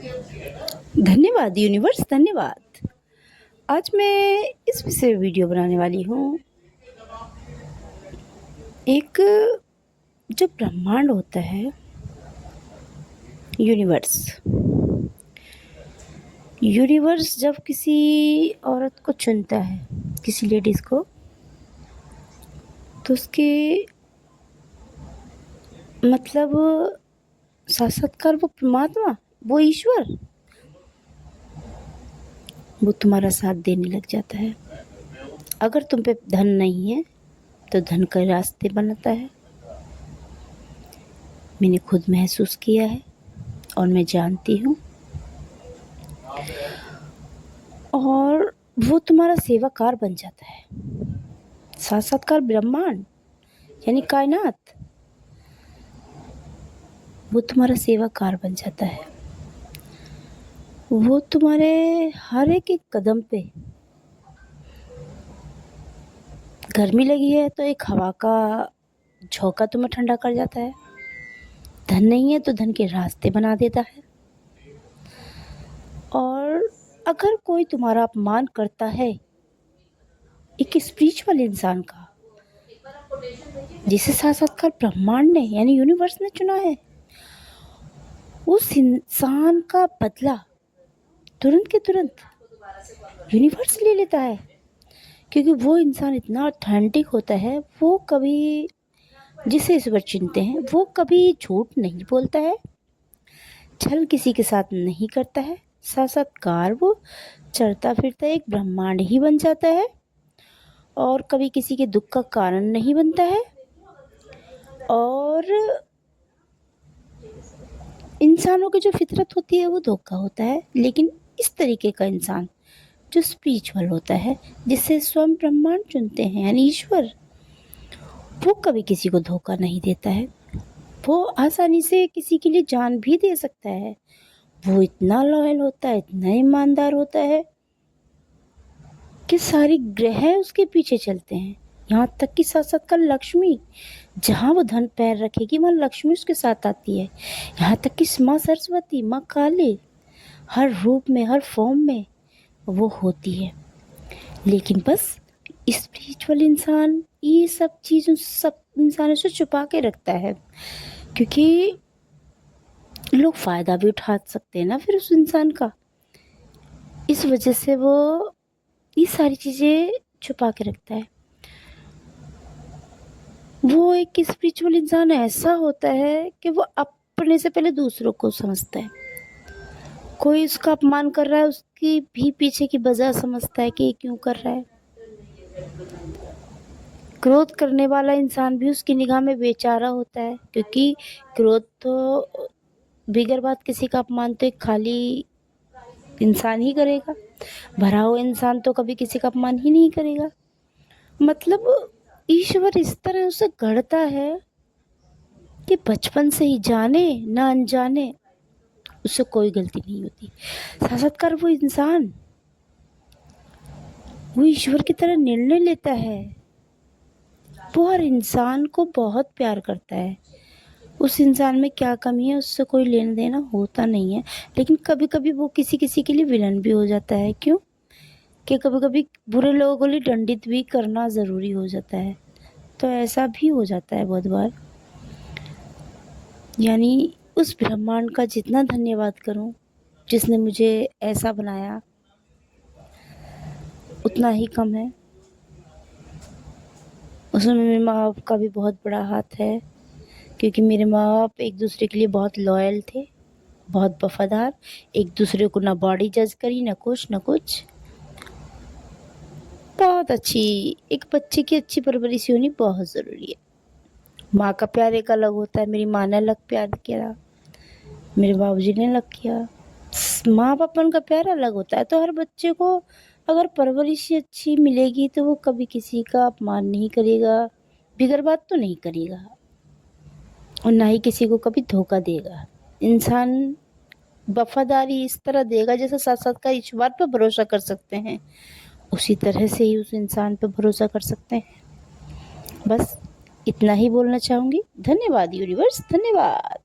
धन्यवाद यूनिवर्स, धन्यवाद। आज मैं इस विषय में वीडियो बनाने वाली हूँ। एक जो ब्रह्मांड होता है, यूनिवर्स। यूनिवर्स जब किसी औरत को चुनता है, किसी लेडीज़ को, तो उसके मतलब साक्षात्कार वो परमात्मा, वो ईश्वर, वो तुम्हारा साथ देने लग जाता है। अगर तुम पे धन नहीं है तो धन के रास्ते बनाता है। मैंने खुद महसूस किया है और मैं जानती हूँ। और वो तुम्हारा सेवाकार बन जाता है। साक्षात्कार ब्रह्मांड यानी कायनात, वो तुम्हारा सेवाकार बन जाता है। वो तुम्हारे हर एक कदम पे, गर्मी लगी है तो एक हवा का झोंका तुम्हें ठंडा कर जाता है। धन नहीं है तो धन के रास्ते बना देता है। और अगर कोई तुम्हारा अपमान करता है, एक स्पिरिचुअल इंसान का, जिसे साक्षात्कार ब्रह्मांड ने यानी यूनिवर्स ने चुना है, उस इंसान का बदला तुरंत के तुरंत यूनिवर्स ले लेता है। क्योंकि वो इंसान इतना ऑथेंटिक होता है, वो कभी, जिसे ईश्वर चुनते हैं, वो कभी झूठ नहीं बोलता है, छल किसी के साथ नहीं करता है। साक्षात्कार वो चलता फिरता एक ब्रह्मांड ही बन जाता है और कभी किसी के दुख का कारण नहीं बनता है। और इंसानों की जो फितरत होती है वो धोखा होता है, लेकिन इस तरीके का इंसान जो स्पिरिचुअल होता है, जिसे स्वयं ब्रह्मांड चुनते हैं यानी ईश्वर, वो कभी किसी को धोखा नहीं देता है। वो आसानी से किसी के लिए जान भी दे सकता है। वो इतना लॉयल होता है, इतना ईमानदार होता है कि सारे ग्रह उसके पीछे चलते हैं। यहाँ तक कि साक्षात्कार लक्ष्मी, जहाँ वो धन पैर रखेगी वहाँ लक्ष्मी उसके साथ आती है। यहाँ तक कि माँ सरस्वती, माँ काली, हर रूप में, हर फॉर्म में वो होती है। लेकिन बस स्पिरिचुअल इंसान ये सब चीज़ों सब इंसानों से छुपा के रखता है, क्योंकि लोग फ़ायदा भी उठा सकते हैं ना फिर उस इंसान का। इस वजह से वो ये सारी चीज़ें छुपा के रखता है। वो एक स्पिरिचुअल इंसान ऐसा होता है कि वो अपने से पहले दूसरों को समझता है। कोई उसका अपमान कर रहा है, उसकी भी पीछे की वजह समझता है कि ये क्यों कर रहा है। क्रोध करने वाला इंसान भी उसकी निगाह में बेचारा होता है, क्योंकि क्रोध तो बिगर बात किसी का अपमान तो एक खाली इंसान ही करेगा। भरा हुआ इंसान तो कभी किसी का अपमान ही नहीं करेगा। मतलब ईश्वर इस तरह उसे गढ़ता है कि बचपन से ही, जाने ना अनजाने, उससे कोई गलती नहीं होती। साक्षात्कार वो इंसान, वो ईश्वर की तरह निर्णय लेता है। वो हर इंसान को बहुत प्यार करता है। उस इंसान में क्या कमी है उससे कोई लेना देना होता नहीं है। लेकिन कभी कभी वो किसी किसी के लिए विलन भी हो जाता है। क्यों? कि कभी कभी बुरे लोगों को लिए दंडित भी करना ज़रूरी हो जाता है। तो ऐसा भी हो जाता है बहुत बार। यानी उस ब्रह्मांड का जितना धन्यवाद करूं, जिसने मुझे ऐसा बनाया, उतना ही कम है। उसमें मेरे माँ बाप का भी बहुत बड़ा हाथ है, क्योंकि मेरे माँ बाप एक दूसरे के लिए बहुत लॉयल थे, बहुत वफादार। एक दूसरे को ना बॉडी जज करी, ना कुछ ना कुछ। बहुत अच्छी, एक बच्चे की अच्छी परवरिश होनी बहुत ज़रूरी है। माँ का प्यार एक अलग होता है। मेरी माँ ने अलग प्यार किया, मेरे बाबूजी ने अलग किया। माँ बापन का प्यार अलग होता है। तो हर बच्चे को अगर परवरिश अच्छी मिलेगी तो वो कभी किसी का अपमान नहीं करेगा, बिगर बात तो नहीं करेगा, और ना ही किसी को कभी धोखा देगा। इंसान वफादारी इस तरह देगा जैसे साक्षात्कार ईश्वर पर भरोसा कर सकते हैं, उसी तरह से ही उस इंसान पर भरोसा कर सकते हैं। बस इतना ही बोलना चाहूँगी। धन्यवाद यूनिवर्स, धन्यवाद।